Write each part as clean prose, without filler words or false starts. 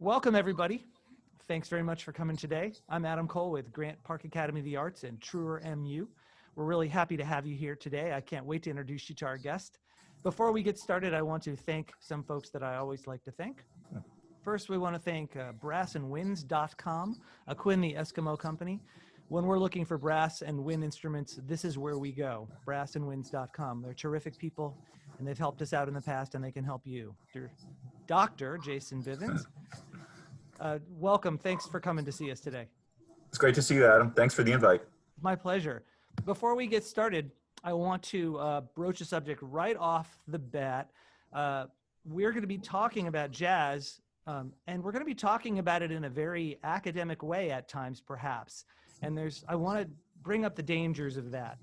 Welcome, everybody. Thanks very much for coming today. I'm Adam Cole with Grant Park Academy of the Arts and TruerMU. We're really happy to have you here today. I can't wait to introduce you to our guest. Before we get started, I want to thank some folks that I always like to thank. First, we want to thank brassandwinds.com, a Quinn the Eskimo company. When we're looking for brass and wind instruments, this is where we go, brassandwinds.com. They're terrific people, and they've helped us out in the past, and they can help you. Dr. Jason Bivins, welcome. Thanks for coming to see us today. It's great to see you, Adam. Thanks for the invite. My pleasure. Before we get started, I want to broach a subject right off the bat. We're going to be talking about jazz, and we're going to be talking about it in a very academic way at times, perhaps. And I want to bring up the dangers of that.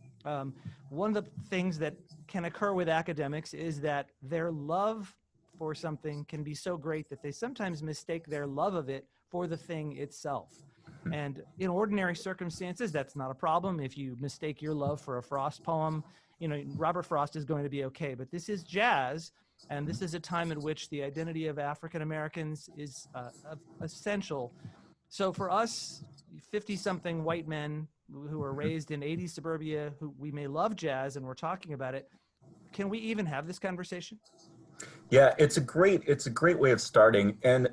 One of the things that can occur with academics is that their love for something can be so great that they sometimes mistake their love of it for the thing itself. And in ordinary circumstances, that's not a problem. If you mistake your love for a Frost poem, Robert Frost is going to be okay. But this is jazz, and this is a time in which the identity of African Americans is essential. So for us, 50-something white men who are raised in 80s suburbia, who we may love jazz and we're talking about it, can we even have this conversation? Yeah, it's a great way of starting. And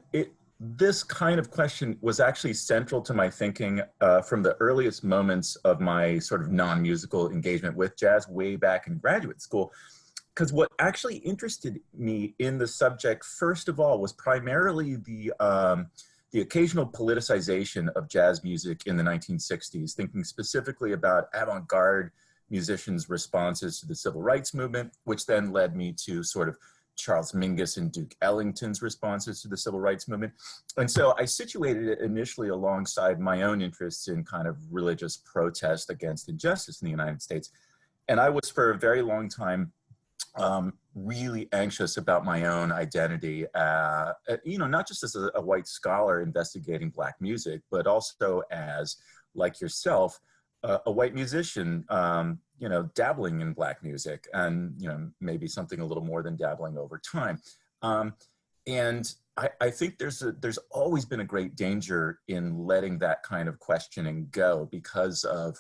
this kind of question was actually central to my thinking from the earliest moments of my sort of non-musical engagement with jazz way back in graduate school. Because what actually interested me in the subject, first of all, was primarily the occasional politicization of jazz music in the 1960s, thinking specifically about avant-garde musicians' responses to the civil rights movement, which then led me to sort of Charles Mingus and Duke Ellington's responses to the civil rights movement. And so I situated it initially alongside my own interests in kind of religious protest against injustice in the United States. And I was for a very long time really anxious about my own identity, not just as a white scholar investigating Black music, but also as, like yourself, a white musician, dabbling in Black music and, maybe something a little more than dabbling over time. And I think there's always been a great danger in letting that kind of questioning go because of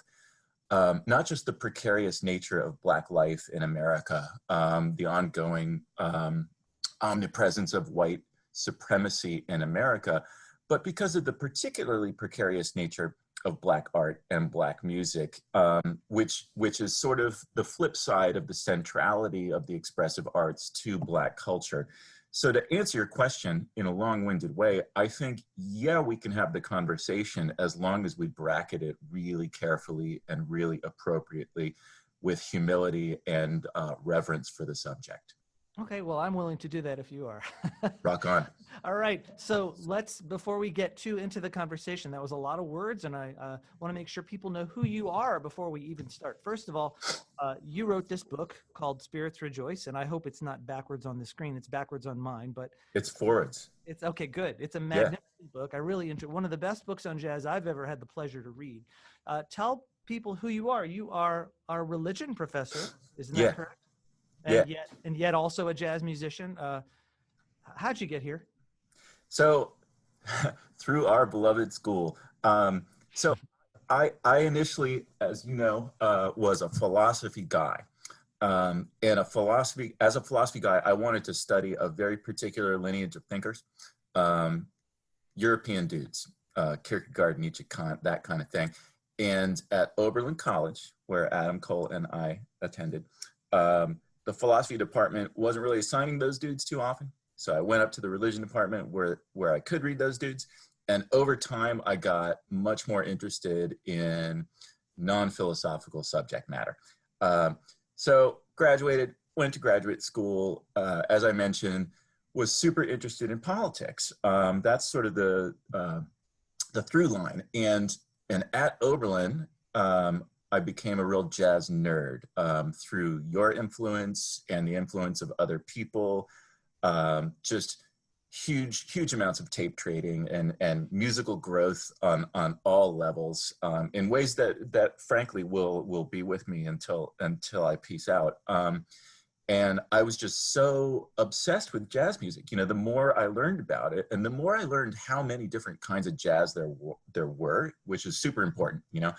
not just the precarious nature of Black life in America, the ongoing omnipresence of white supremacy in America, but because of the particularly precarious nature of Black art and Black music, which is sort of the flip side of the centrality of the expressive arts to Black culture. So to answer your question in a long-winded way, I think, yeah, we can have the conversation as long as we bracket it really carefully and really appropriately with humility and reverence for the subject. Okay, well, I'm willing to do that if you are. Rock on. All right, so before we get too into the conversation, that was a lot of words, and I want to make sure people know who you are before we even start. First of all, you wrote this book called Spirits Rejoice, and I hope it's not backwards on the screen. It's backwards on mine, but... It's forwards. It's okay, good. It's a magnificent book. I really enjoy one of the best books on jazz I've ever had the pleasure to read. Tell people who you are. You are our religion professor, isn't that correct? And yet also a jazz musician. How'd you get here? So through our beloved school. So I initially, as you know, was a philosophy guy. And as a philosophy guy, I wanted to study a very particular lineage of thinkers, European dudes, Kierkegaard, Nietzsche, Kant, that kind of thing. And at Oberlin College, where Adam Cole and I attended, the philosophy department wasn't really assigning those dudes too often. So I went up to the religion department where I could read those dudes. And over time, I got much more interested in non-philosophical subject matter. So graduated, went to graduate school, as I mentioned, was super interested in politics. That's sort of the through line. And at Oberlin, I became a real jazz nerd through your influence and the influence of other people, just huge amounts of tape trading and musical growth on all levels in ways that frankly will be with me until I peace out. And I was just so obsessed with jazz music. You know, the more I learned about it, and the more I learned how many different kinds of jazz there were, which is super important. You know,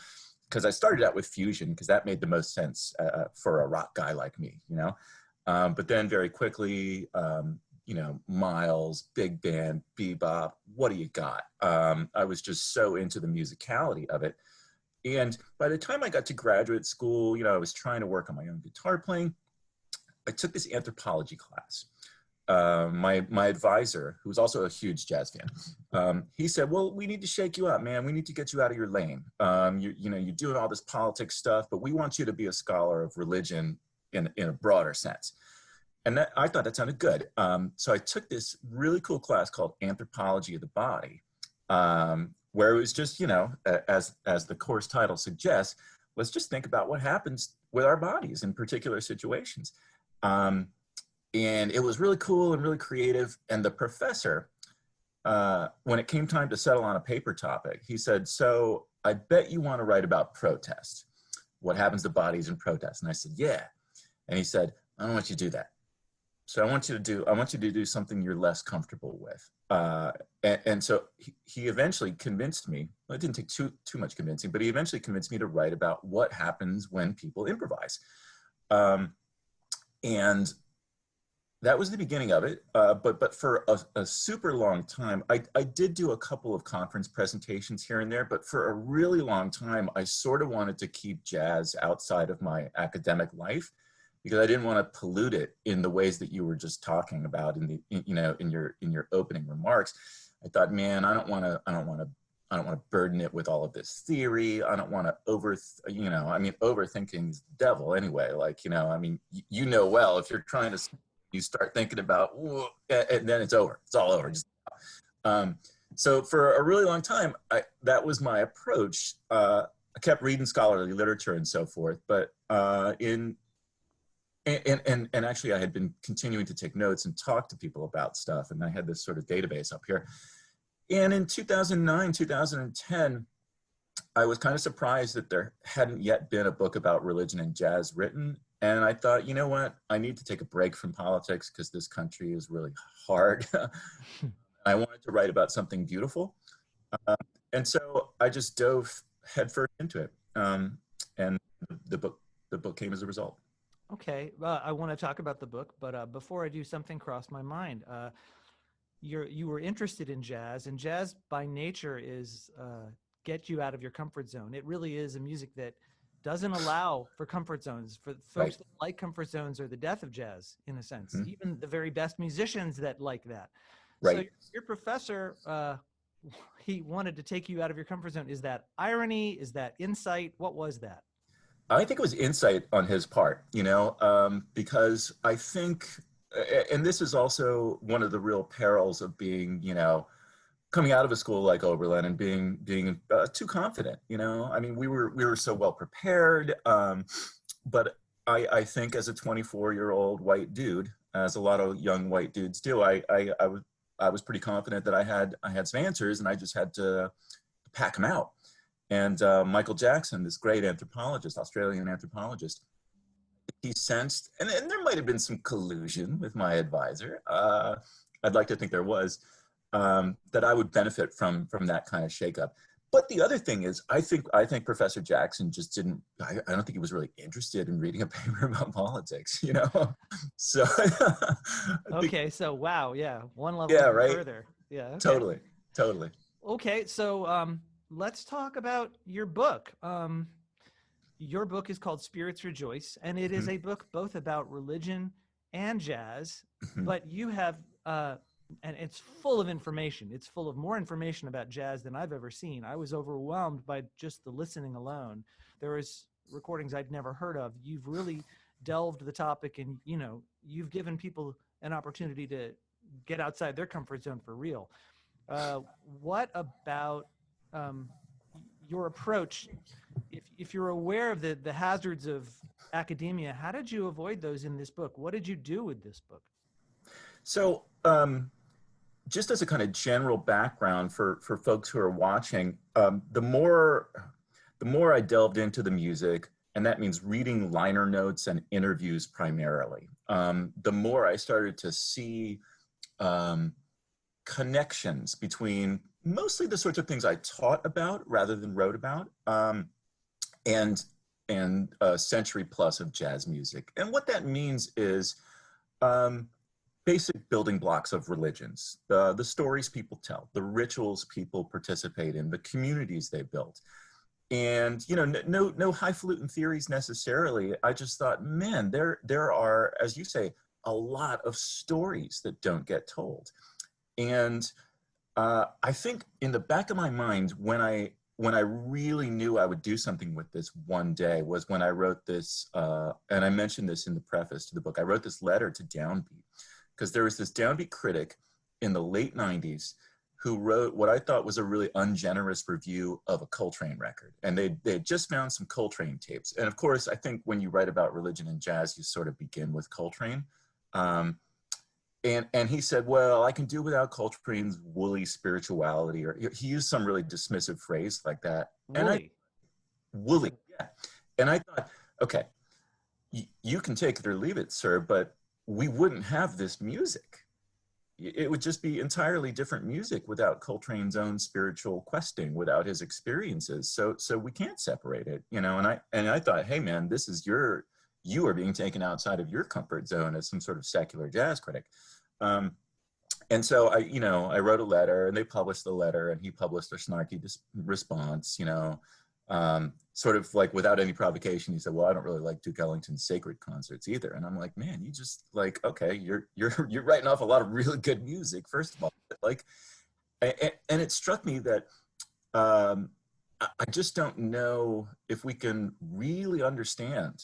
because I started out with fusion because that made the most sense for a rock guy like me. You know, but then very quickly, you know, Miles, big band, bebop. What do you got? I was just so into the musicality of it. And by the time I got to graduate school, you know, I was trying to work on my own guitar playing. I took this anthropology class. My advisor, who was also a huge jazz fan, he said, "Well, we need to shake you up, man. We need to get you out of your lane. You know, you're doing all this politics stuff, but we want you to be a scholar of religion in a broader sense." And that, I thought that sounded good. So I took this really cool class called Anthropology of the Body, where it was just, you know, as the course title suggests, let's just think about what happens with our bodies in particular situations. And it was really cool and really creative. And the professor, when it came time to settle on a paper topic, he said, "So I bet you want to write about protest. What happens to bodies in protest?" And I said, "Yeah." And he said, "I don't want you to do that. So I want you to do something you're less comfortable with." And so he eventually convinced me. Well, it didn't take too much convincing, but he eventually convinced me to write about what happens when people improvise. And that was the beginning of it. But for a super long time, I did do a couple of conference presentations here and there, but for a really long time, I sort of wanted to keep jazz outside of my academic life because I didn't want to pollute it in the ways that you were just talking about in your opening remarks. I thought, man, I don't want to burden it with all of this theory. I don't want to overthinking is the devil anyway. Like, you know, I mean, you know, well, if you're trying to, you start thinking about, and then it's over. It's all over. So for a really long time, that was my approach. I kept reading scholarly literature and so forth, but and actually I had been continuing to take notes and talk to people about stuff. And I had this sort of database up here. And in 2009, 2010, I was kind of surprised that there hadn't yet been a book about religion and jazz written. And I thought, you know what? I need to take a break from politics because this country is really hard. I wanted to write about something beautiful. And so I just dove headfirst into it. And the book came as a result. Okay, I want to talk about the book, but before I do, something crossed my mind. You were interested in jazz, and jazz by nature is get you out of your comfort zone. It really is a music that doesn't allow for comfort zones. For folks Right. that like comfort zones are the death of jazz, in a sense. Mm-hmm. Even the very best musicians that like that. Right. So your professor, he wanted to take you out of your comfort zone. Is that irony? Is that insight? What was that? I think it was insight on his part, you know, because I think, and this is also one of the real perils of being, you know, coming out of a school like Oberlin and being too confident, you know. I mean, we were so well prepared, but I think as a 24-year-old white dude, as a lot of young white dudes do, I was pretty confident that I had some answers, and I just had to pack them out. And Michael Jackson, this great anthropologist, Australian anthropologist, he sensed, and there might have been some collusion with my advisor. I'd like to think there was, that I would benefit from that kind of shakeup. But the other thing is, I think Professor Jackson just didn't. I don't think he was really interested in reading a paper about politics, you know. So Okay, so wow, yeah, one level yeah, even right. further. Yeah, okay. Totally. Okay, so let's talk about your book. Your book is called Spirits Rejoice, and it is a book both about religion and jazz, but you have, and it's full of information. It's full of more information about jazz than I've ever seen. I was overwhelmed by just the listening alone. There was recordings I'd never heard of. You've really delved the topic, and, you know, you've given people an opportunity to get outside their comfort zone for real. What about your approach? If you're aware of the hazards of academia, how did you avoid those in this book? What did you do with this book? So just as a kind of general background for folks who are watching, the more I delved into the music, and that means reading liner notes and interviews primarily. The more I started to see connections between mostly the sorts of things I taught about rather than wrote about, and a century plus of jazz music. And what that means is basic building blocks of religions, the stories people tell, the rituals people participate in, the communities they built. And no highfalutin theories necessarily. I just thought, man, there are, as you say, a lot of stories that don't get told. And I think in the back of my mind, when I really knew I would do something with this one day, was when I wrote this, and I mentioned this in the preface to the book. I wrote this letter to Downbeat, because there was this Downbeat critic in the late 90s who wrote what I thought was a really ungenerous review of a Coltrane record. And they had just found some Coltrane tapes. And of course, I think when you write about religion and jazz, you sort of begin with Coltrane. And he said, well, I can do without Coltrane's woolly spirituality, or he used some really dismissive phrase like that. Woolly. Woolly, yeah. And I thought, okay, you can take it or leave it, sir, but we wouldn't have this music. It would just be entirely different music without Coltrane's own spiritual questing, without his experiences. So we can't separate it, And I thought, hey man, you are being taken outside of your comfort zone as some sort of secular jazz critic. And so I wrote a letter, and they published the letter, and he published a snarky response, sort of like without any provocation. He said, well, I don't really like Duke Ellington's sacred concerts either. And I'm like, man, you just like, okay, you're writing off a lot of really good music, first of all. Like, and it struck me that I just don't know if we can really understand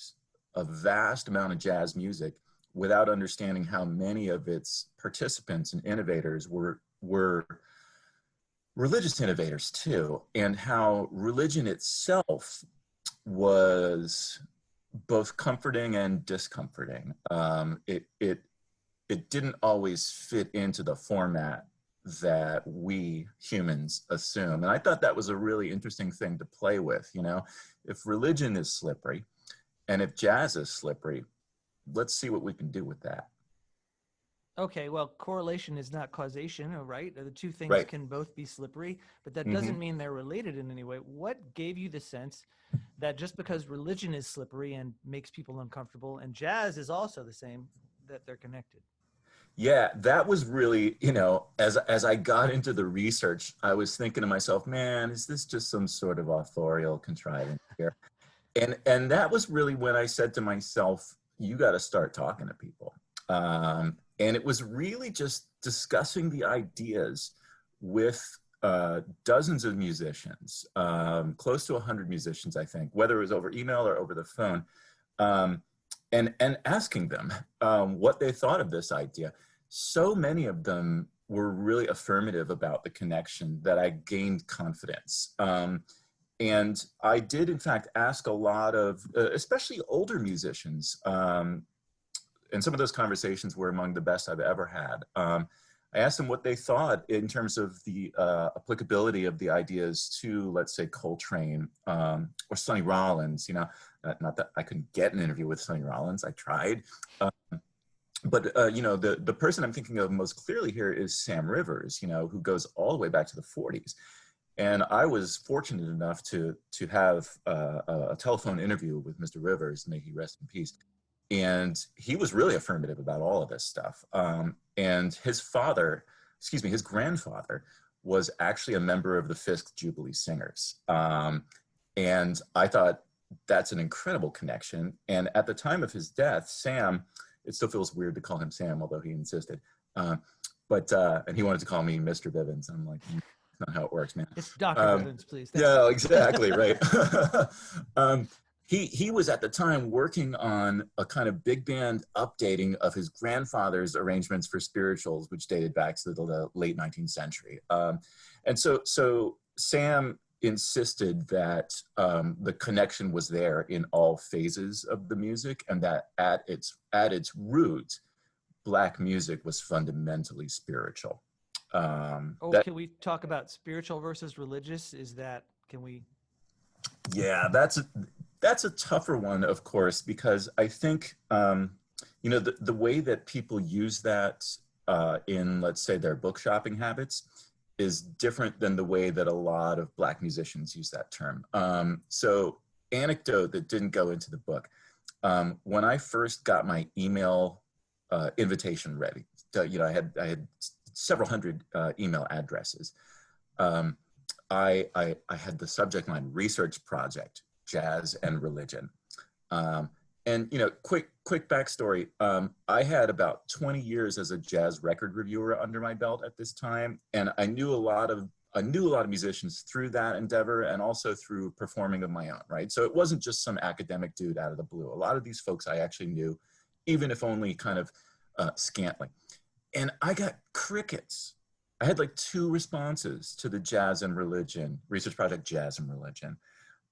a vast amount of jazz music without understanding how many of its participants and innovators were religious innovators too, and how religion itself was both comforting and discomforting. It didn't always fit into the format that we humans assume. And I thought that was a really interesting thing to play with. If religion is slippery and if jazz is slippery, let's see what we can do with that. Okay, well, correlation is not causation, right? The two things Right. can both be slippery, but that doesn't mean they're related in any way. What gave you the sense that just because religion is slippery and makes people uncomfortable, and jazz is also the same, that they're connected? Yeah, that was really, as I got into the research, I was thinking to myself, man, is this just some sort of authorial contrivance here? And that was really when I said to myself, you got to start talking to people. And it was really just discussing the ideas with dozens of musicians, close to 100 musicians, I think, whether it was over email or over the phone, and asking them what they thought of this idea. So many of them were really affirmative about the connection that I gained confidence. And I did, in fact, ask a lot of, especially older musicians, and some of those conversations were among the best I've ever had. I asked them what they thought in terms of the applicability of the ideas to, let's say, Coltrane or Sonny Rollins. Not that I couldn't get an interview with Sonny Rollins, I tried. But the person I'm thinking of most clearly here is Sam Rivers, who goes all the way back to the 40s. And I was fortunate enough to have a telephone interview with Mr. Rivers, may he rest in peace. And he was really affirmative about all of this stuff. And his grandfather was actually a member of the Fisk Jubilee Singers. And I thought that's an incredible connection. And at the time of his death, Sam, it still feels weird to call him Sam, although he insisted. And he wanted to call me Mr. Bivins. I'm like, that's not how it works, man. It's Dr. Bivins, please. Yeah, exactly, right. He was at the time working on a kind of big band updating of his grandfather's arrangements for spirituals, which dated back to the late 19th century. And so Sam insisted that the connection was there in all phases of the music, and that at its roots, Black music was fundamentally spiritual. Can we talk about spiritual versus religious? Can we? Yeah, That's a tougher one, of course, because I think, you know, the way that people use that in, let's say, their book shopping habits is different than the way that a lot of Black musicians use that term. So anecdote that didn't go into the book. When I first got my email invitation ready, you know, I had several hundred email addresses. I had the subject line research project, jazz and religion. And you know, quick backstory. I had about 20 years as a jazz record reviewer under my belt at this time, and I knew a lot of musicians through that endeavor, and also through performing of my own. Right, so it wasn't just some academic dude out of the blue. A lot of these folks I actually knew, even if only kind of scantly. And I got crickets. I had like 2 responses to the jazz and religion research project, jazz and religion.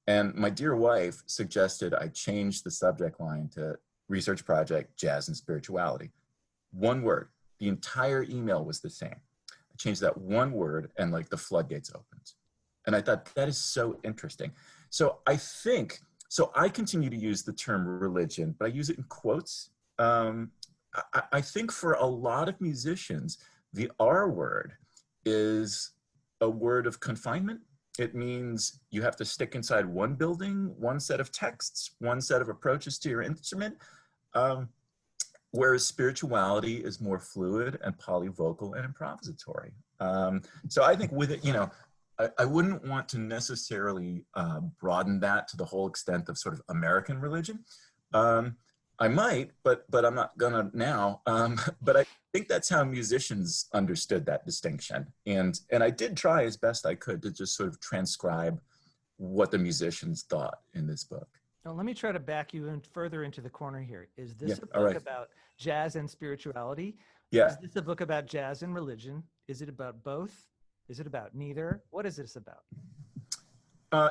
And my dear wife suggested I change the subject line to research project, jazz and spirituality. One word. The entire email was the same. I changed that one word and like the floodgates opened. And I thought that is so interesting. So I think, so I continue to use the term religion, but I use it in quotes. I think for a lot of musicians, the R word is a word of confinement. It means you have to stick inside one building, one set of texts, one set of approaches to your instrument, whereas spirituality is more fluid and polyvocal and improvisatory. So I think with it, you know, I wouldn't want to necessarily broaden that to the whole extent of sort of American religion. I might, but I'm not gonna now. But I think that's how musicians understood that distinction, and I did try as best I could to just sort of transcribe what the musicians thought in this book. Now, let me try to back you in further into the corner here. Is this a all book right. about jazz and spirituality? Yeah. Is this a book about jazz and religion? Is it about both? Is it about neither? What is this about?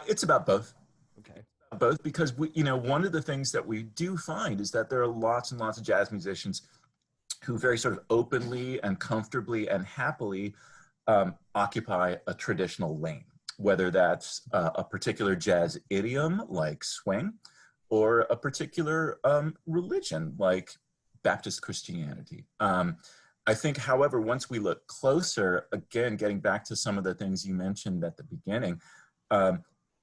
It's about both. Okay. Both, because we, you know, one of the things that we do find is that there are lots and lots of jazz musicians who very sort of openly and comfortably and happily occupy a traditional lane, whether that's a particular jazz idiom like swing, or a particular religion like Baptist Christianity. I think, however, once we look closer, again, getting back to some of the things you mentioned at the beginning,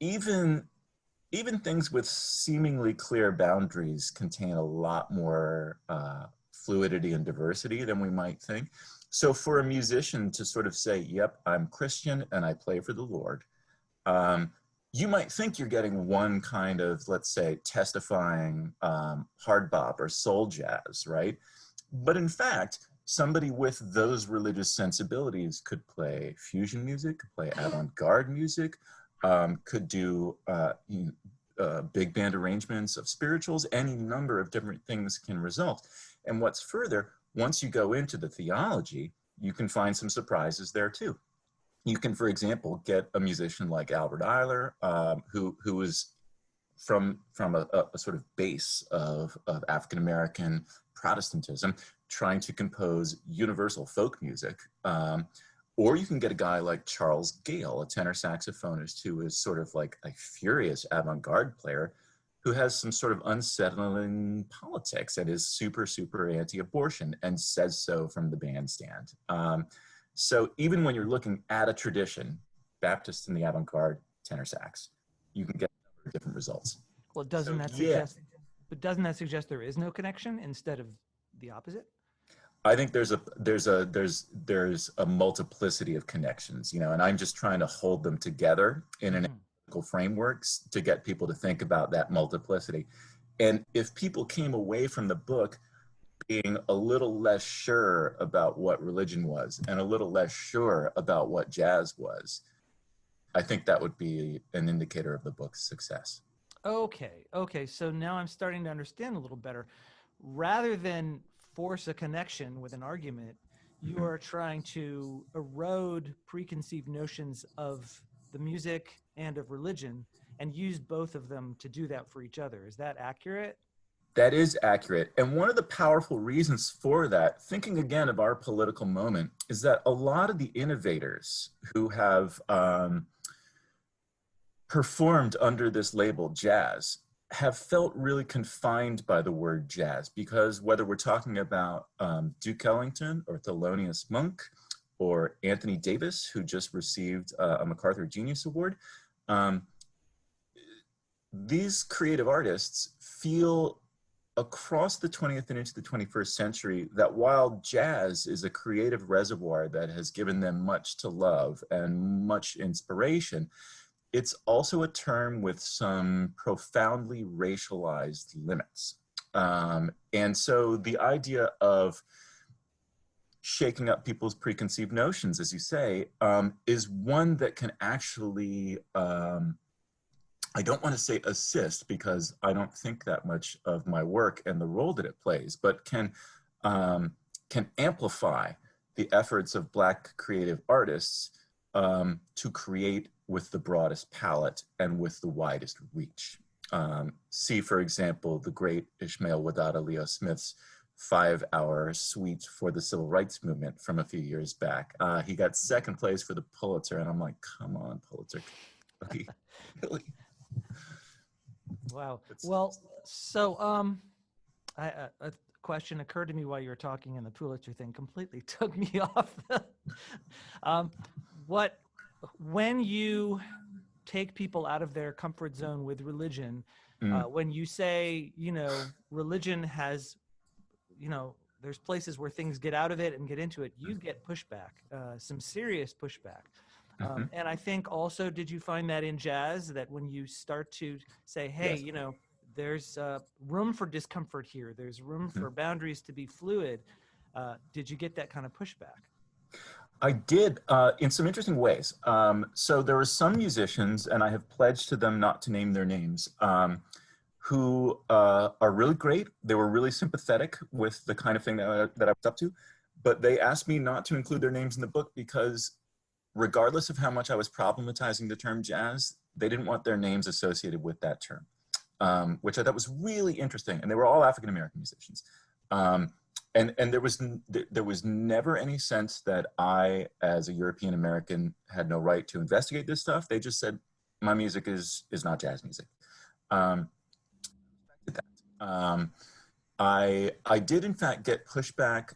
even things with seemingly clear boundaries contain a lot more fluidity and diversity than we might think. So for a musician to sort of say, yep, I'm Christian and I play for the Lord, you might think you're getting one kind of, let's say, testifying hard bop or soul jazz, right? But in fact, somebody with those religious sensibilities could play fusion music, could play avant-garde music, could do big band arrangements of spirituals. Any number of different things can result. And what's further, once you go into the theology, you can find some surprises there too. You can, for example, get a musician like Albert Ayler, who is from a sort of base of African-American Protestantism, trying to compose universal folk music. Or you can get a guy like Charles Gale, a tenor saxophonist who is sort of like a furious avant-garde player who has some sort of unsettling politics and is super, super anti-abortion and says so from the bandstand. So even when you're looking at a tradition, Baptist in the avant-garde, tenor sax, you can get different results. Well, doesn't that suggest there is no connection instead of the opposite? I think there's a multiplicity of connections, you know, and I'm just trying to hold them together in an analytical frameworks to get people to think about that multiplicity. And if people came away from the book being a little less sure about what religion was and a little less sure about what jazz was, I think that would be an indicator of the book's success. Okay. So now I'm starting to understand a little better. Rather than force a connection with an argument, you are trying to erode preconceived notions of the music and of religion and use both of them to do that for each other. Is that accurate? That is accurate. And one of the powerful reasons for that, thinking again of our political moment, is that a lot of the innovators who have performed under this label jazz have felt really confined by the word jazz, because whether we're talking about Duke Ellington or Thelonious Monk or Anthony Davis, who just received a MacArthur Genius Award, um, these creative artists feel across the 20th and into the 21st century that while jazz is a creative reservoir that has given them much to love and much inspiration, it's also a term with some profoundly racialized limits. And so the idea of shaking up people's preconceived notions, as you say, is one that can actually, I don't want to say assist, because I don't think that much of my work and the role that it plays, but can amplify the efforts of Black creative artists to create with the broadest palette and with the widest reach. See, for example, the great Ishmael Wadada Leo Smith's 5-hour suite for the civil rights movement from a few years back. He got second place for the Pulitzer, and I'm like, come on, Pulitzer. Really? Wow. Well, so a question occurred to me while you were talking, and the Pulitzer thing completely took me off. When you take people out of their comfort zone with religion, when you say, religion has, there's places where things get out of it and get into it, you get pushback, some serious pushback. And I think also, did you find that in jazz, that when you start to say, hey, Yes. There's room for discomfort here, there's room for boundaries to be fluid, did you get that kind of pushback? I did, in some interesting ways. So there were some musicians, and I have pledged to them not to name their names, who are really great. They were really sympathetic with the kind of thing that I was up to, but they asked me not to include their names in the book because regardless of how much I was problematizing the term jazz, they didn't want their names associated with that term, which I thought was really interesting. And they were all African-American musicians. And there was never any sense that I, as a European American, had no right to investigate this stuff. They just said, my music is not jazz music. I did in fact get pushback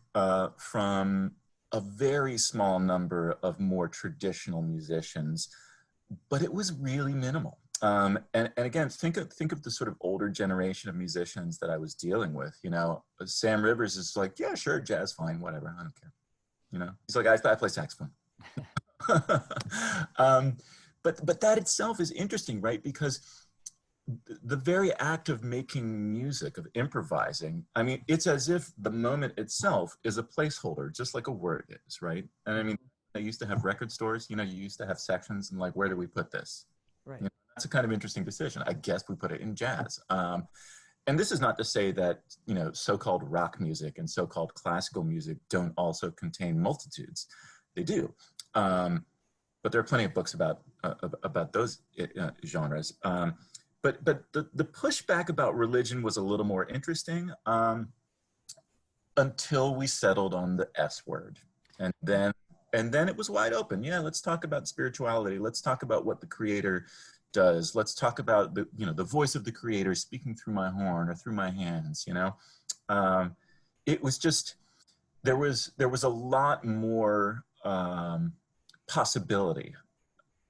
from a very small number of more traditional musicians, but it was really minimal. And again, think of the sort of older generation of musicians that I was dealing with. Sam Rivers is like, yeah, sure, jazz, fine, whatever, I don't care. He's like, I play saxophone. But that itself is interesting, right? Because the very act of making music, of improvising, I mean, it's as if the moment itself is a placeholder, just like a word is, right? And I mean, I used to have record stores, you used to have sections and like, where do we put this? Right. That's a kind of interesting decision. I guess we put it in jazz. And this is not to say that, so-called rock music and so-called classical music don't also contain multitudes. They do. But there are plenty of books about those genres. But the pushback about religion was a little more interesting until we settled on the S word. And then it was wide open. Yeah, let's talk about spirituality. Let's talk about what the creator does. Let's talk about the voice of the creator speaking through my horn or through my hands. It was just, there was a lot more possibility,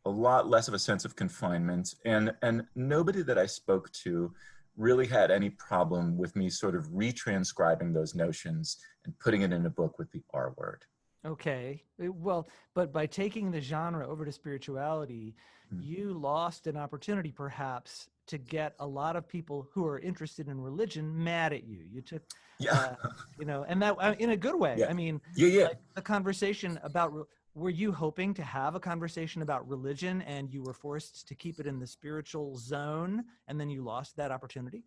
a lot less of a sense of confinement, and nobody that I spoke to really had any problem with me sort of retranscribing those notions and putting it in a book with the R word. Okay. Well, but by taking the genre over to spirituality, you lost an opportunity perhaps to get a lot of people who are interested in religion mad at you. You took, and that in a good way. Yeah. I mean, like the conversation about, were you hoping to have a conversation about religion and you were forced to keep it in the spiritual zone and then you lost that opportunity?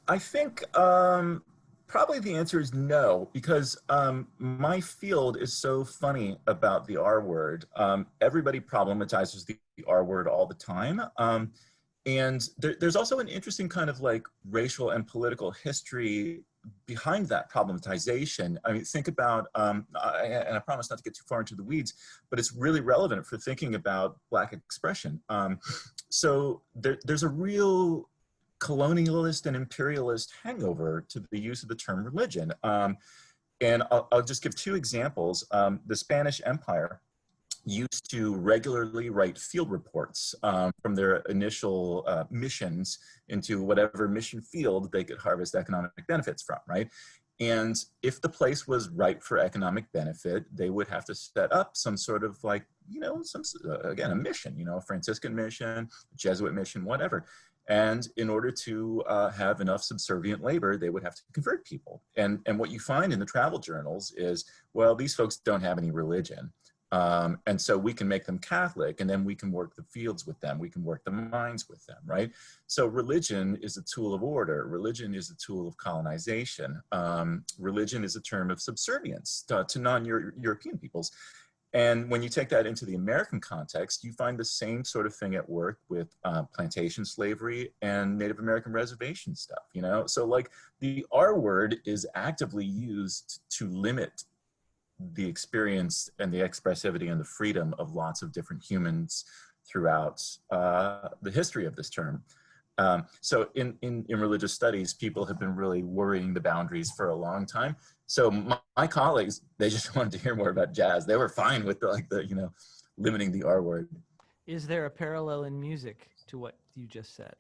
I think probably the answer is no, because my field is so funny about the R word. Everybody problematizes the R word all the time. And there's also an interesting kind of like racial and political history behind that problematization. I mean, think about, and I promise not to get too far into the weeds, but it's really relevant for thinking about Black expression. So there's a real colonialist and imperialist hangover to the use of the term religion. And I'll just give two examples. The Spanish Empire used to regularly write field reports from their initial missions into whatever mission field they could harvest economic benefits from, right? And if the place was ripe for economic benefit, they would have to set up some sort of like, again, a mission, a Franciscan mission, a Jesuit mission, whatever. And in order to have enough subservient labor, they would have to convert people. And what you find in the travel journals is, well, these folks don't have any religion. And so we can make them Catholic, and then we can work the fields with them. We can work the mines with them, right? So religion is a tool of order. Religion is a tool of colonization. Religion is a term of subservience to non-European peoples. And when you take that into the American context, you find the same sort of thing at work with plantation slavery and Native American reservation stuff, So like the R word is actively used to limit the experience and the expressivity and the freedom of lots of different humans throughout the history of this term. So in religious studies, people have been really worrying the boundaries for a long time. So my colleagues, they just wanted to hear more about jazz. They were fine with the limiting the R word. Is there a parallel in music to what you just said?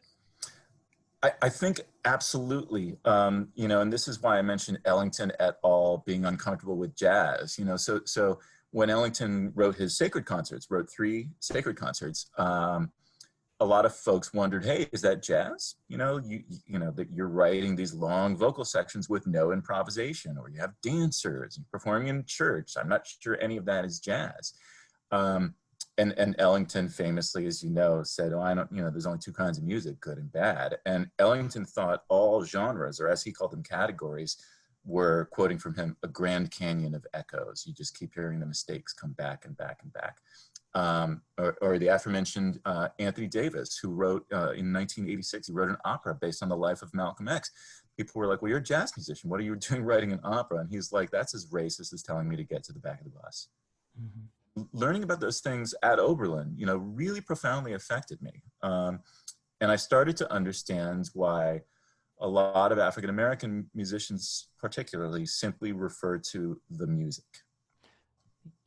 I think absolutely, and this is why I mentioned Ellington et al. Being uncomfortable with jazz, so when Ellington wrote his sacred concerts, wrote 3 sacred concerts, a lot of folks wondered, hey, is that jazz? That you're writing these long vocal sections with no improvisation, or you have dancers and performing in church. I'm not sure any of that is jazz. And Ellington famously, as you know, said, there's only 2 kinds of music, good and bad. And Ellington thought all genres, or as he called them, categories, were, quoting from him, a grand canyon of echoes. You just keep hearing the mistakes come back and back and back. Or the aforementioned Anthony Davis, who wrote in 1986, he wrote an opera based on the life of Malcolm X. People were like, well, you're a jazz musician. What are you doing writing an opera? And he's like, that's as racist as telling me to get to the back of the bus. Mm-hmm. Learning about those things at Oberlin, really profoundly affected me. And I started to understand why a lot of African-American musicians particularly simply refer to the music.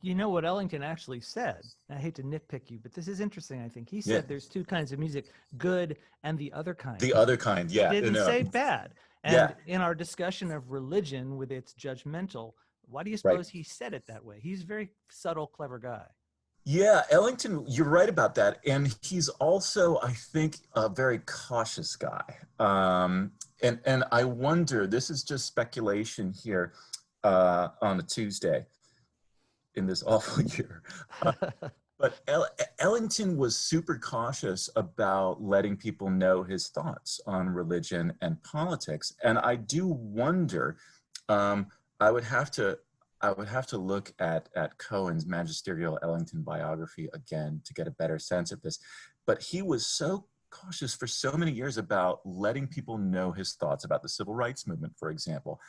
You know what Ellington actually said? I hate to nitpick you, but this is interesting, I think. He said there's 2 kinds of music, good and the other kind. The other kind, yeah. He didn't say bad. And in our discussion of religion with its judgmental, why do you suppose he said it that way? He's a very subtle, clever guy. Yeah, Ellington, you're right about that. And he's also, I think, a very cautious guy. And I wonder, this is just speculation here on a Tuesday in this awful year. But Ellington was super cautious about letting people know his thoughts on religion and politics. And I do wonder, I would have to look at Cohen's magisterial Ellington biography again to get a better sense of this. But he was so cautious for so many years about letting people know his thoughts about the civil rights movement, for example.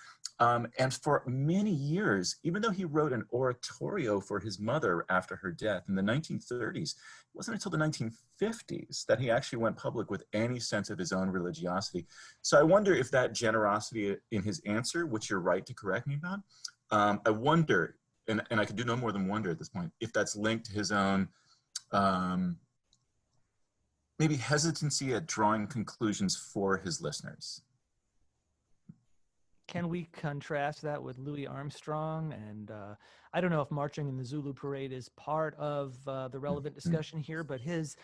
And for many years, even though he wrote an oratorio for his mother after her death in the 1930s, it wasn't until the 1950s that he actually went public with any sense of his own religiosity. So I wonder if that generosity in his answer, which you're right to correct me about, I wonder, and I could do no more than wonder at this point, if that's linked to his own maybe hesitancy at drawing conclusions for his listeners. Can we contrast that with Louis Armstrong? And I don't know if marching in the Zulu parade is part of the relevant discussion here, but his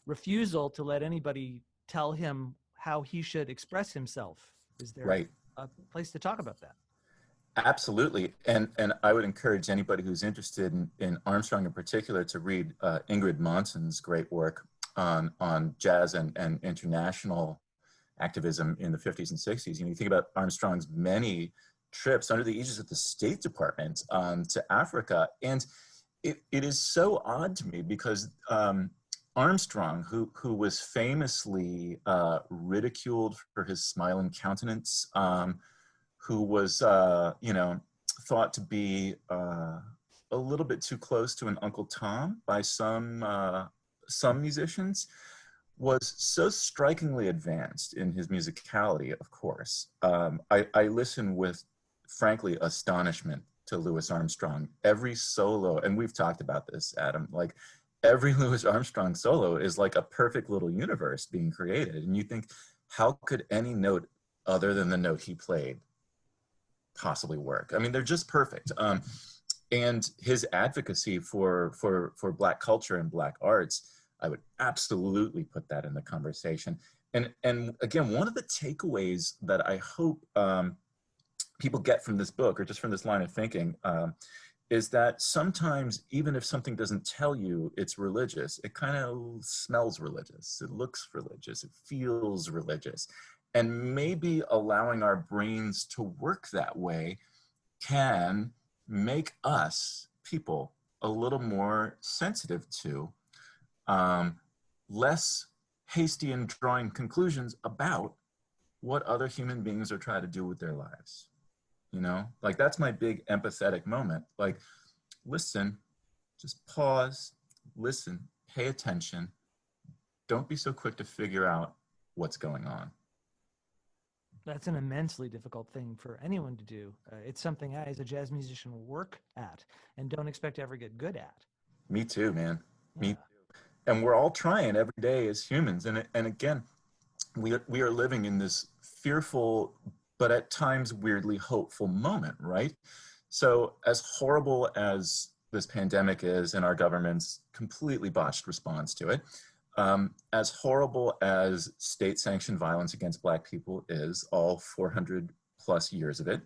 refusal to let anybody tell him how he should express himself. Is there a place to talk about that? Absolutely. And I would encourage anybody who's interested in Armstrong in particular to read Ingrid Monson's great work on jazz and international activism in the 50s and 60s. You think about Armstrong's many trips under the aegis of the State Department to Africa. And it is so odd to me because Armstrong, who was famously ridiculed for his smiling countenance, who was, thought to be a little bit too close to an Uncle Tom by some musicians, was so strikingly advanced in his musicality, of course. I listen with, frankly, astonishment to Louis Armstrong. Every solo, and we've talked about this, Adam, like every Louis Armstrong solo is like a perfect little universe being created. And you think, how could any note other than the note he played possibly work? I mean, they're just perfect. And his advocacy for Black culture and Black arts, I would absolutely put that in the conversation. And again, one of the takeaways that I hope people get from this book, or just from this line of thinking, is that sometimes, even if something doesn't tell you it's religious, it kind of smells religious, it looks religious, it feels religious. And maybe allowing our brains to work that way can make us, people, a little more sensitive to, less hasty in drawing conclusions about what other human beings are trying to do with their lives. You know, like that's my big empathetic moment. Like, listen, just pause, listen, pay attention. Don't be so quick to figure out what's going on. That's an immensely difficult thing for anyone to do. It's something I, as a jazz musician, work at and don't expect to ever get good at. Me too, man. Yeah. Me, and we're all trying every day as humans. And again, we are living in this fearful, but at times weirdly hopeful moment, right? So as horrible as this pandemic is and our government's completely botched response to it, as horrible as state-sanctioned violence against Black people is, all 400 plus years of it,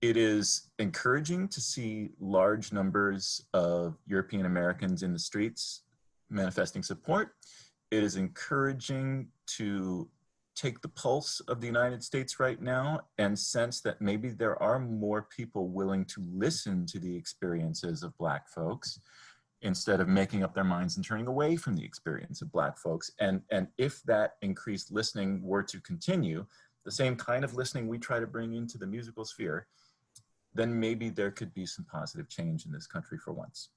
it is encouraging to see large numbers of European Americans in the streets manifesting support. It is encouraging to take the pulse of the United States right now and sense that maybe there are more people willing to listen to the experiences of Black folks instead of making up their minds and turning away from the experience of Black folks. And if that increased listening were to continue, the same kind of listening we try to bring into the musical sphere, then maybe there could be some positive change in this country for once.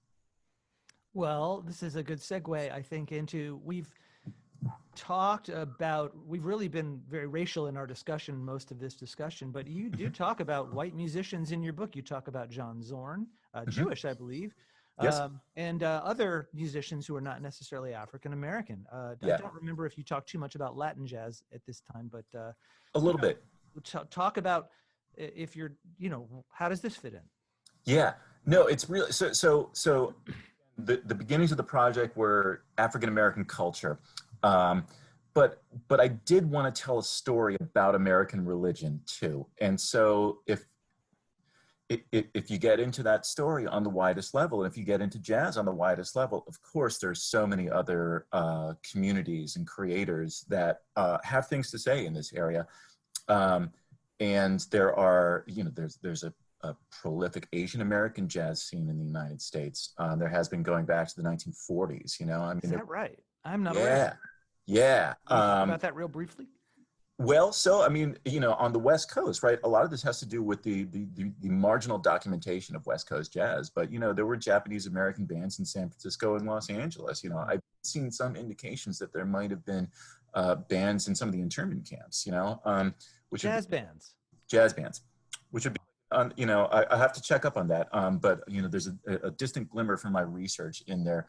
Well, this is a good segue, I think, into we've talked about, we've really been very racial in our discussion, most of this discussion, but you do talk about white musicians in your book. You talk about John Zorn, Jewish, I believe, Yes. and other musicians who are not necessarily African-American. Yeah. I don't remember if you talked too much about Latin jazz at this time, but a little bit. Talk about if you're, you know, how does this fit in? Yeah, no, it's really, so the beginnings of the project were African-American culture. But I did want to tell a story about American religion too. And so if you get into that story on the widest level, if you get into jazz on the widest level, of course, there's so many other communities and creators that have things to say in this area. And there are, you know, there's a prolific Asian American jazz scene in the United States. There has been going back to the 1940s, you know. I mean, is that right? I'm not aware. Yeah. Can you talk about that real briefly? Well, so, I mean, you know, on the West Coast, right, a lot of this has to do with the marginal documentation of West Coast jazz. But, you know, there were Japanese American bands in San Francisco and Los Angeles. You know, I've seen some indications that there might have been bands in some of the internment camps, you know. Which jazz bands, which would be, you know, I have to check up on that. But, you know, there's a distant glimmer from my research in there.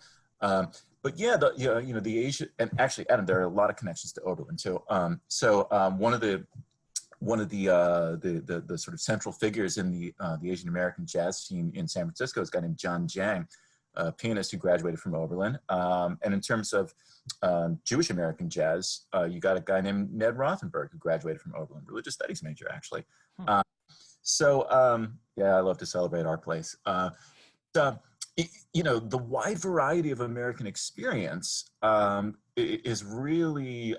But yeah, you know, the Asian, and actually, Adam, there are a lot of connections to Oberlin too. One of the sort of central figures in the Asian American jazz scene in San Francisco is a guy named John Jang, a pianist who graduated from Oberlin. And in terms of Jewish American jazz, you got a guy named Ned Rothenberg who graduated from Oberlin, religious studies major actually. Yeah, I love to celebrate our place. You know, the wide variety of American experience is really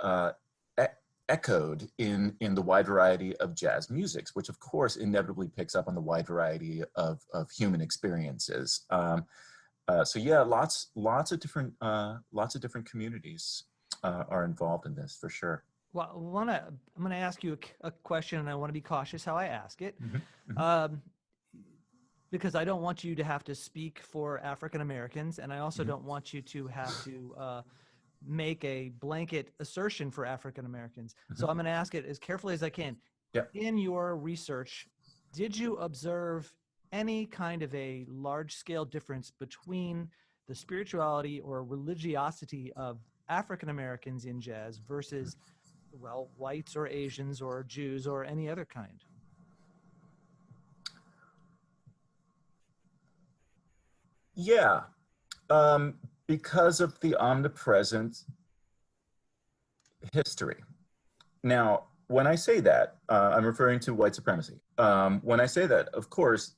echoed in the wide variety of jazz musics, which of course inevitably picks up on the wide variety of human experiences. So yeah, lots of different communities are involved in this for sure. Well, I'm gonna ask you a question, and I want to be cautious how I ask it. Because I don't want you to have to speak for African Americans, and I also don't want you to have to make a blanket assertion for African Americans. So I'm going to ask it as carefully as I can. Yeah. In your research, did you observe any kind of a large-scale difference between the spirituality or religiosity of African Americans in jazz versus, well, whites or Asians or Jews or any other kind? Yeah, because of the omnipresent history. Now, when I say that, I'm referring to white supremacy. When I say that, of course,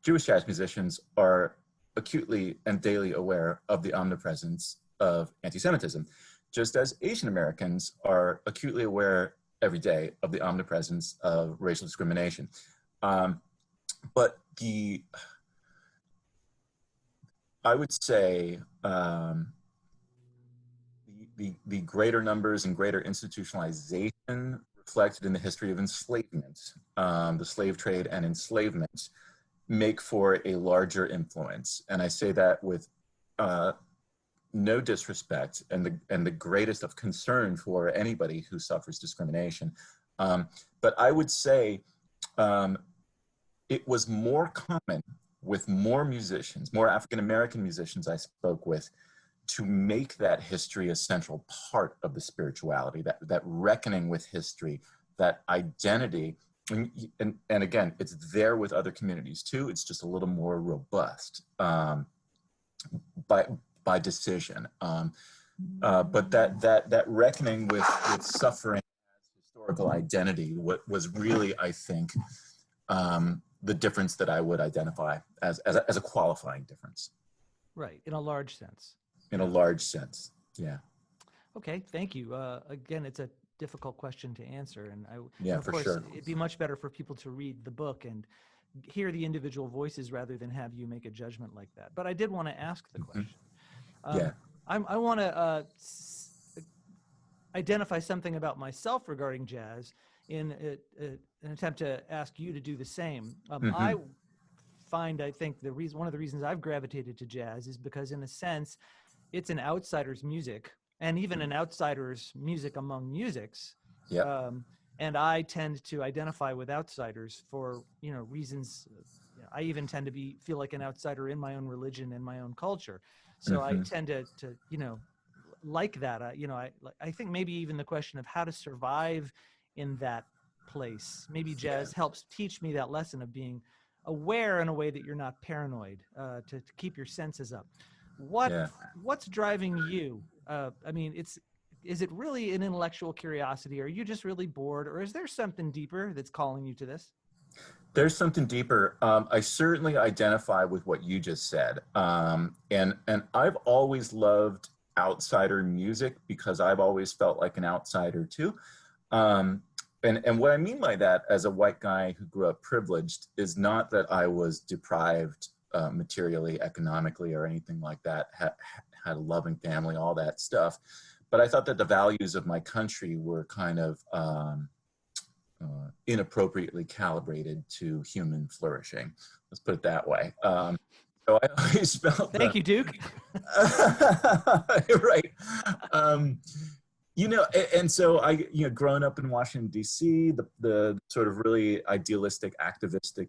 Jewish jazz musicians are acutely and daily aware of the omnipresence of anti-Semitism, just as Asian Americans are acutely aware every day of the omnipresence of racial discrimination. But I would say the greater numbers and greater institutionalization reflected in the history of enslavement, the slave trade and enslavement, make for a larger influence. And I say that with no disrespect and the greatest of concern for anybody who suffers discrimination. But I would say it was more common with more musicians, more African-American musicians I spoke with, to make that history a central part of the spirituality, that reckoning with history, that identity. And again, it's there with other communities too. It's just a little more robust by decision. But that reckoning with suffering as historical identity was really, I think, the difference that I would identify as a qualifying difference. Right, in a large sense. In a large sense, yeah. Okay, thank you. Again, it's a difficult question to answer, and yeah, of for course, sure. It'd be much better for people to read the book and hear the individual voices rather than have you make a judgment like that. But I did want to ask the question. Yeah. I want to identify something about myself regarding jazz in an attempt to ask you to do the same. I find, I think one of the reasons I've gravitated to jazz is because, in a sense, it's an outsider's music, and even an outsider's music among musics. Yeah. And I tend to identify with outsiders for reasons. I even tend to feel like an outsider in my own religion and my own culture. So I tend to like that. I think maybe even the question of how to survive in that place. Maybe jazz helps teach me that lesson of being aware in a way that you're not paranoid, to keep your senses up. What's driving you? I mean, is it really an intellectual curiosity? Or are you just really bored? Or is there something deeper that's calling you to this? There's something deeper. I certainly identify with what you just said. And I've always loved outsider music because I've always felt like an outsider too. And what I mean by that, as a white guy who grew up privileged, is not that I was deprived materially, economically, or anything like that, had a loving family, all that stuff. But I thought that the values of my country were kind of inappropriately calibrated to human flourishing. Let's put it that way. So I always felt Thank you, Duke. Right. And so I, growing up in Washington, D.C., the sort of really idealistic, activistic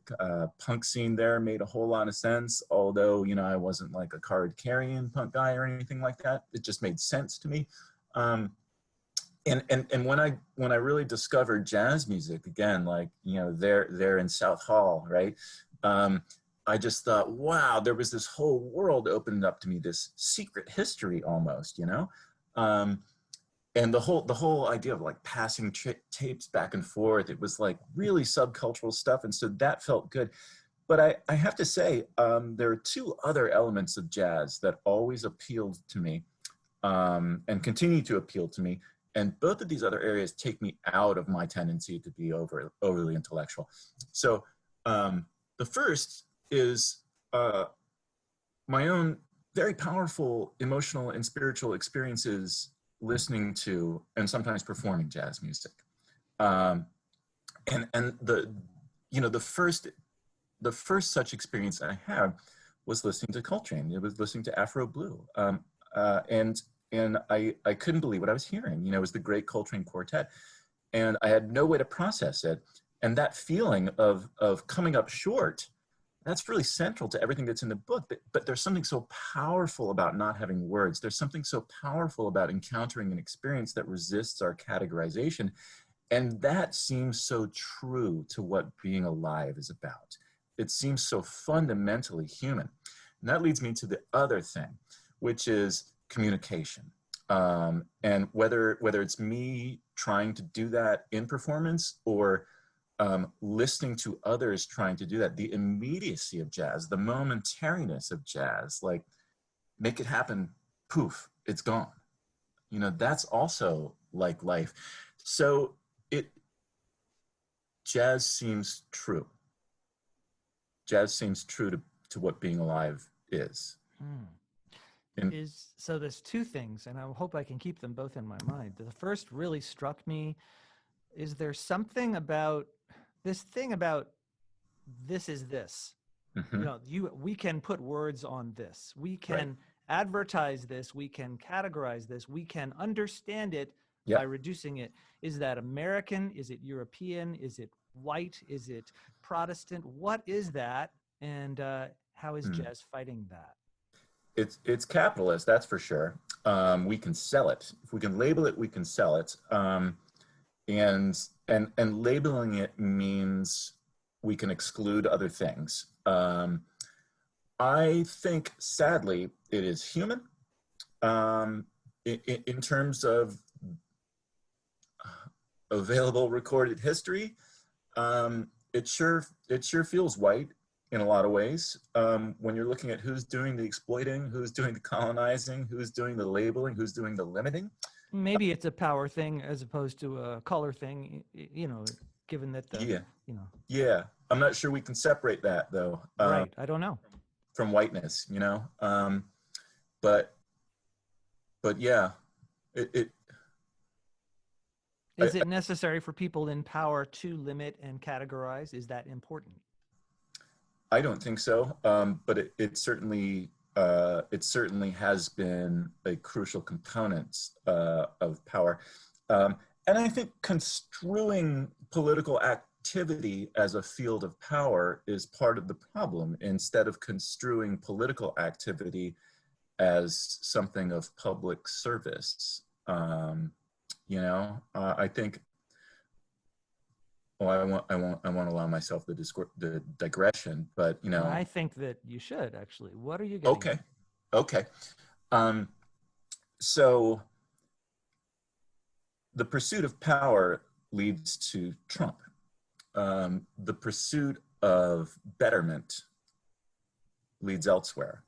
punk scene there made a whole lot of sense. Although, I wasn't like a card-carrying punk guy or anything like that. It just made sense to me. And when I really discovered jazz music again, like, there in South Hall, right? I just thought, wow, there was this whole world opened up to me, this secret history almost, and the whole idea of like passing tapes back and forth, it was like really subcultural stuff. And so that felt good. But I have to say, there are two other elements of jazz that always appealed to me and continue to appeal to me. And both of these other areas take me out of my tendency to be overly intellectual. So the first is my own very powerful emotional and spiritual experiences listening to and sometimes performing jazz music. And the first such experience I had was listening to Coltrane. It was listening to Afro Blue. And and I couldn't believe what I was hearing. You know, it was the Great Coltrane Quartet, and I had no way to process it. And that feeling of coming up short, that's really central to everything that's in the book. But there's something so powerful about not having words. There's something so powerful about encountering an experience that resists our categorization. And that seems so true to what being alive is about. It seems so fundamentally human. And that leads me to the other thing, which is communication. And whether it's me trying to do that in performance or listening to others trying to do that, the immediacy of jazz, the momentariness of jazz, like make it happen, poof, it's gone. You know, that's also like life. So jazz seems true. Jazz seems true to what being alive is. So there's two things, and I hope I can keep them both in my mind. The first really struck me is there something about this thing about this is this. Mm-hmm. You know, we can put words on this. We can advertise this. We can categorize this. We can understand it by reducing it. Is that American? Is it European? Is it white? Is it Protestant? What is that? And how is jazz fighting that? It's capitalist, that's for sure. We can sell it. If we can label it, we can sell it. And labeling it means we can exclude other things. I think, sadly, it is human. In terms of available recorded history, it sure feels white in a lot of ways. When you're looking at who's doing the exploiting, who's doing the colonizing, who's doing the labeling, who's doing the limiting. Maybe it's a power thing as opposed to a color thing, you know, given that Yeah, I'm not sure we can separate that though. Right, I don't know. From whiteness, you know. But yeah, Is it necessary for people in power to limit and categorize? Is that important? I don't think so, but it certainly has been a crucial component of power. And I think construing political activity as a field of power is part of the problem, instead of construing political activity as something of public service. You know, I think. Well, I won't allow myself the digression, but you know. I think that you should actually. What are you getting? Okay. So the pursuit of power leads to Trump. The pursuit of betterment leads elsewhere.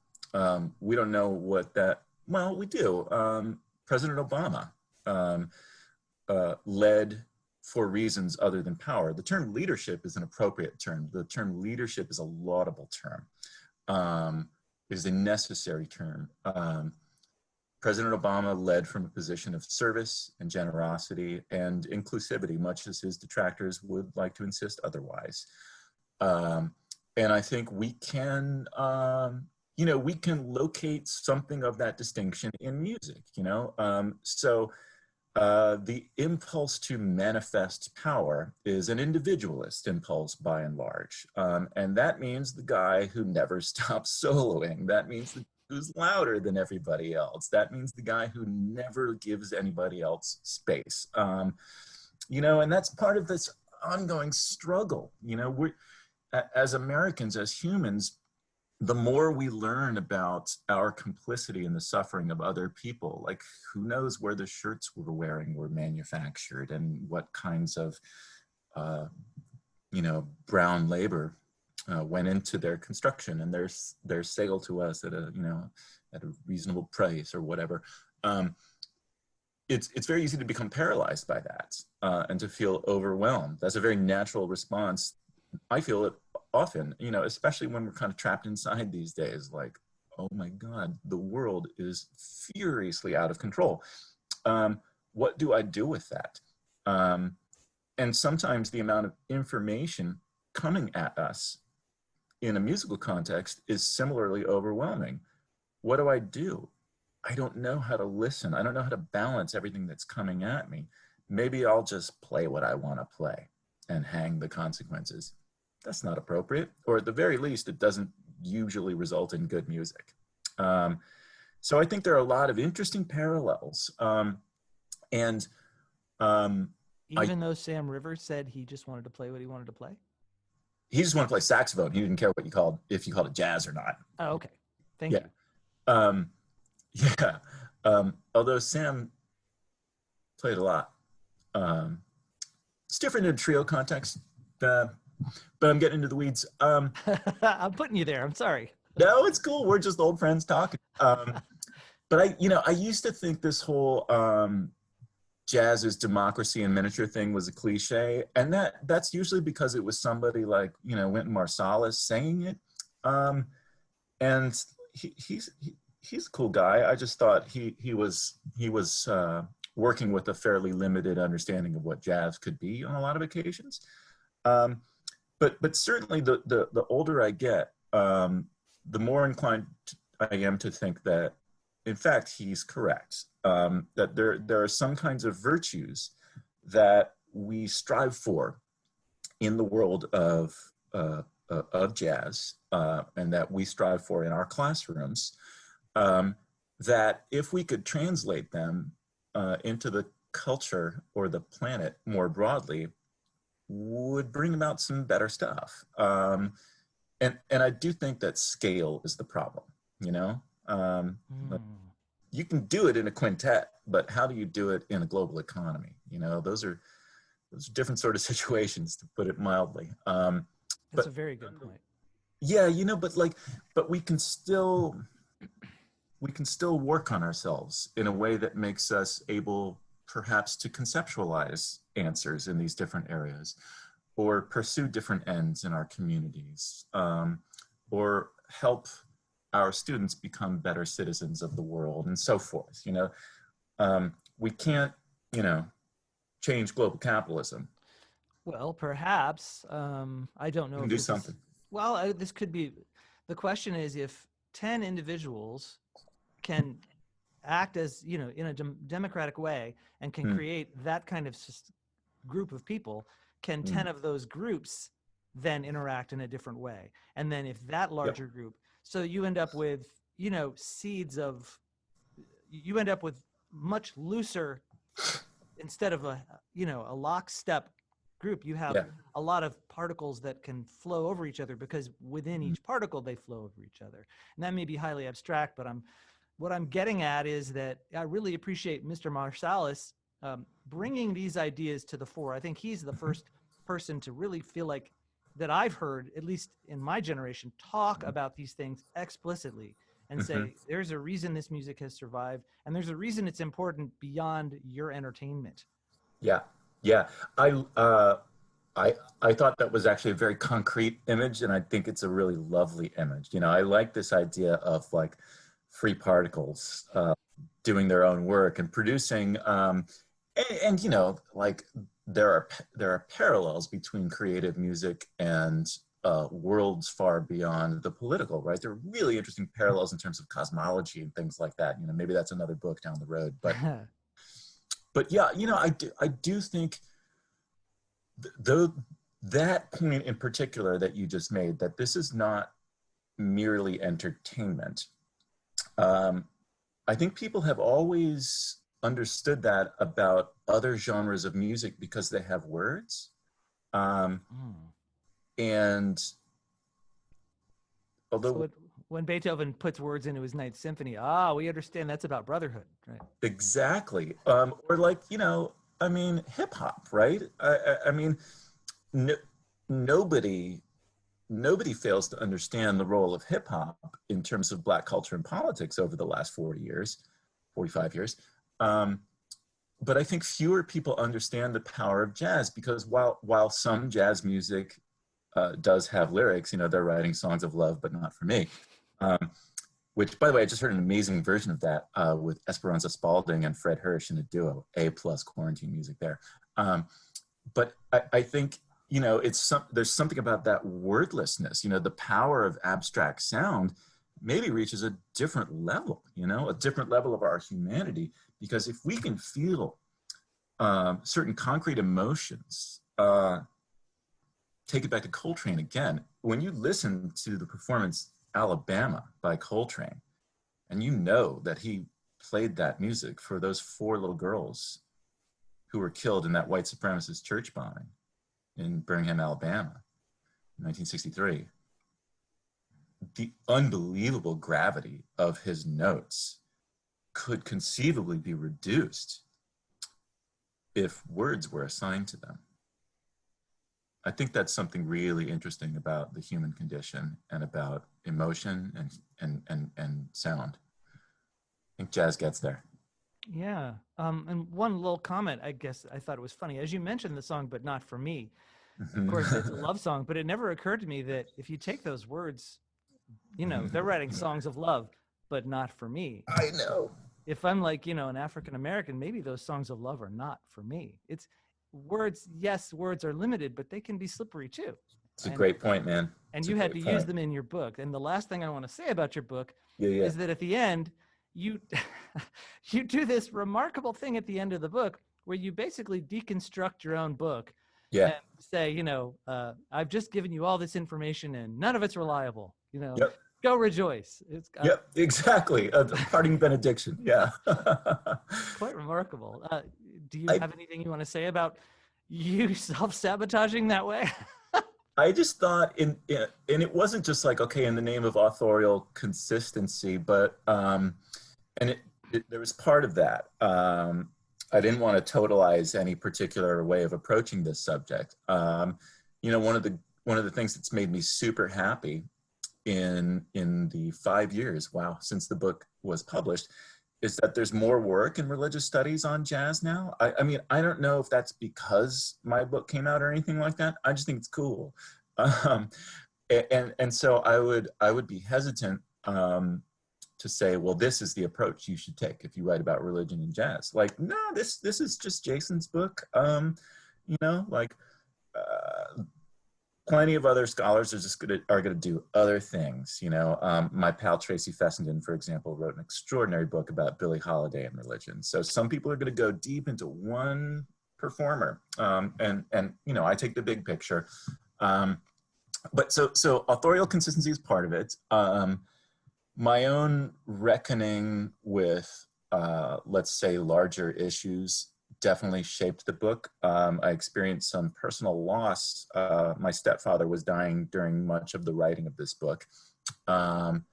We don't know what that. Well, we do. President Obama led for reasons other than power. The term leadership is an appropriate term. The term leadership is a laudable term. It is a necessary term. President Obama led from a position of service and generosity and inclusivity, much as his detractors would like to insist otherwise. And I think we can, we can locate something of that distinction in music, So the impulse to manifest power is an individualist impulse by and large. And that means the guy who never stops soloing. That means who's louder than everybody else. That means the guy who never gives anybody else space. And that's part of this ongoing struggle. We're, as Americans, as humans, the more we learn about our complicity in the suffering of other people, like who knows where the shirts we're wearing were manufactured and what kinds of, brown labor went into their construction and their sale to us at a reasonable price or whatever. It's very easy to become paralyzed by that and to feel overwhelmed. That's a very natural response. I feel it often, especially when we're kind of trapped inside these days, like, oh my God, the world is furiously out of control. What do I do with that? And sometimes the amount of information coming at us in a musical context is similarly overwhelming. What do I do? I don't know how to listen. I don't know how to balance everything that's coming at me. Maybe I'll just play what I want to play and hang the consequences. That's not appropriate, or at the very least, it doesn't usually result in good music. Um, so I think there are a lot of interesting parallels. And I Even though Sam Rivers said he just wanted to play what he wanted to play. he just wanted to play saxophone. He didn't care what you called, if you called it jazz or not. Oh, okay. Thank Yeah. you. Yeah. Although Sam played a lot. It's different in a trio context, but I'm getting into the weeds. I'm putting you there. I'm sorry. No, it's cool. We're just old friends talking. But I used to think this whole jazz is democracy in miniature thing was a cliche, and that's usually because it was somebody like Wynton Marsalis saying it, and he's a cool guy. I just thought he was working with a fairly limited understanding of what jazz could be on a lot of occasions. But certainly the older I get, the more inclined I am to think that, in fact, he's correct. That there are some kinds of virtues that we strive for in the world of jazz, and that we strive for in our classrooms. That if we could translate them into the culture or the planet more broadly, would bring about some better stuff. And I do think that scale is the problem. You can do it in a quintet, but how do you do it in a global economy? Those are different sort of situations, to put it mildly. That's a very good point. Yeah, but we can still work on ourselves in a way that makes us able, perhaps, to conceptualize answers in these different areas, or pursue different ends in our communities, or help our students become better citizens of the world, and so forth. We can't, change global capitalism. Well, perhaps, I don't know We can if do this something. this could be, the question is, if 10 individuals can act as, in a democratic way and can create that kind of group of people, can 10 of those groups then interact in a different way? And then if that larger group, so you end up with, you end up with much looser, instead of a lockstep group, you have a lot of particles that can flow over each other, because within each particle they flow over each other. And that may be highly abstract, but what I'm getting at is that I really appreciate Mr. Marsalis bringing these ideas to the fore. I think he's the first person to really feel like that I've heard, at least in my generation, talk about these things explicitly and say, there's a reason this music has survived, and there's a reason it's important beyond your entertainment. Yeah. I thought that was actually a very concrete image, and I think it's a really lovely image. I like this idea of like free particles doing their own work and producing, and like there are parallels between creative music and worlds far beyond the political, right? There are really interesting parallels in terms of cosmology and things like that. Maybe that's another book down the road, but yeah, I do think that point in particular that you just made, that this is not merely entertainment. I think people have always understood that about other genres of music because they have words. And although when Beethoven puts words into his Ninth Symphony, we understand that's about brotherhood, right? Exactly. Or like, hip hop, right? I mean, nobody fails to understand the role of hip hop in terms of Black culture and politics over the last 45 years. But I think fewer people understand the power of jazz, because while some jazz music does have lyrics, they're writing songs of love, but not for me. Which, by the way, I just heard an amazing version of that with Esperanza Spalding and Fred Hirsch in a duo, A+ quarantine music there. But I think, there's something about that wordlessness, the power of abstract sound maybe reaches a different level, you know, a different level of our humanity. Because if we can feel certain concrete emotions, take it back to Coltrane again. When you listen to the performance Alabama by Coltrane, and you know that he played that music for those 4 little girls who were killed in that white supremacist church bombing in Birmingham, Alabama, in 1963, the unbelievable gravity of his notes could conceivably be reduced if words were assigned to them. I think that's something really interesting about the human condition and about emotion and sound. I think jazz gets there. Yeah. And one little comment, I guess I thought it was funny. As you mentioned the song, but not for me. Of course, it's a love song, but it never occurred to me that if you take those words, you know, they're writing songs of love, but not for me. I know. If I'm like, you know, an African American, maybe those songs of love are not for me. It's words. Yes, words are limited, but they can be slippery too. It's a great point, man. And you had to use them in your book. And the last thing I want to say about your book is that at the end, you you do this remarkable thing at the end of the book where you basically deconstruct your own book and say, you know, I've just given you all this information and none of it's reliable. You know, go rejoice. It's exactly. A parting benediction. Yeah. Quite remarkable. Do you have anything you want to say about you self-sabotaging that way? I just thought and it wasn't just like, okay, in the name of authorial consistency, but there was part of that. I didn't want to totalize any particular way of approaching this subject. You know, one of the things that's made me super happy in the 5 years, since the book was published, is that there's more work in religious studies on jazz now. I mean, I don't know if that's because my book came out or anything like that. I just think it's cool. And so I would be hesitant to say, well, this is the approach you should take if you write about religion and jazz. Like, no, this is just Jason's book. You know, like plenty of other scholars are gonna do other things. You know, my pal Tracy Fessenden, for example, wrote an extraordinary book about Billie Holiday and religion. So some people are gonna go deep into one performer, and you know, I take the big picture. But so authorial consistency is part of it. My own reckoning with, let's say, larger issues definitely shaped the book. I experienced some personal loss. My stepfather was dying during much of the writing of this book. And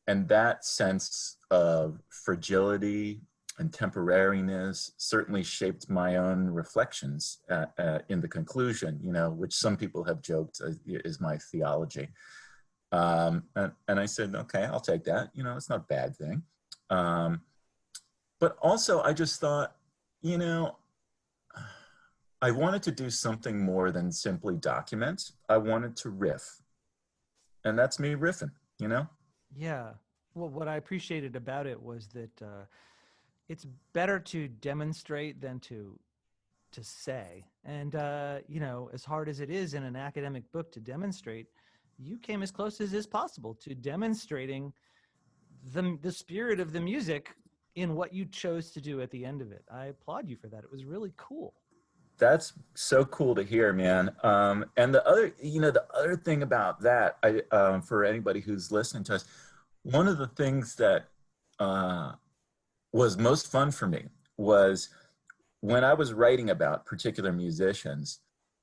that sense of fragility and temporariness certainly shaped my own reflections in the conclusion, you know, which some people have joked is my theology. And I said, okay, I'll take that. You know, it's not a bad thing. But also I just thought, you know, I wanted to do something more than simply document. I wanted to riff. And that's me riffing, you know? Yeah. Well, what I appreciated about it was that it's better to demonstrate than to say. And, you know, as hard as it is in an academic book to demonstrate, you came as close as is possible to demonstrating the spirit of the music in what you chose to do at the end of it. I applaud you for that. It was really cool. That's so cool to hear, man. And the other thing about that, for anybody who's listening to us, one of the things that was most fun for me was when I was writing about particular musicians,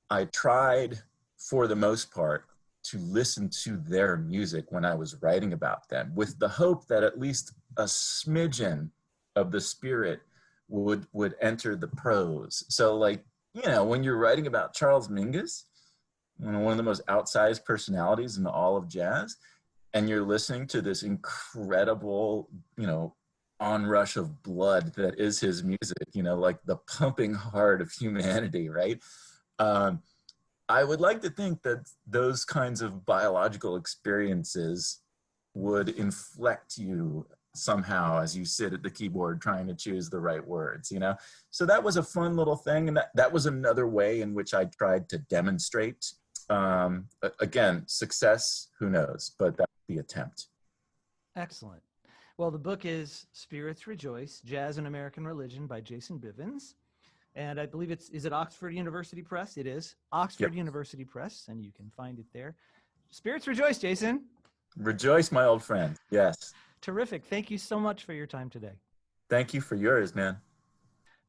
I tried, for the most part, to listen to their music when I was writing about them, with the hope that at least a smidgen of the spirit would enter the prose. So, like, you know, when you're writing about Charles Mingus, one of the most outsized personalities in all of jazz, and you're listening to this incredible, you know, onrush of blood that is his music, you know, like the pumping heart of humanity, right? I would like to think that those kinds of biological experiences would inflect you somehow as you sit at the keyboard trying to choose the right words, you know? So that was a fun little thing. And that was another way in which I tried to demonstrate. Again, success, who knows, but that was the attempt. Excellent. Well, the book is Spirits Rejoice, Jazz and American Religion by Jason Bivins. And I believe is it Oxford University Press? It is Oxford Yep. University Press, and you can find it there. Spirits Rejoice, Jason. Rejoice, my old friend. Yes. Terrific. Thank you so much for your time today. Thank you for yours, man.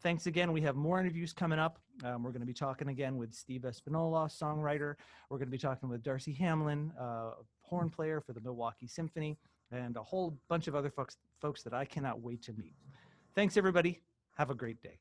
Thanks again. We have more interviews coming up. We're going to be talking again with Steve Espinola, songwriter. We're going to be talking with Darcy Hamlin, horn player for the Milwaukee Symphony, and a whole bunch of other folks that I cannot wait to meet. Thanks, everybody. Have a great day.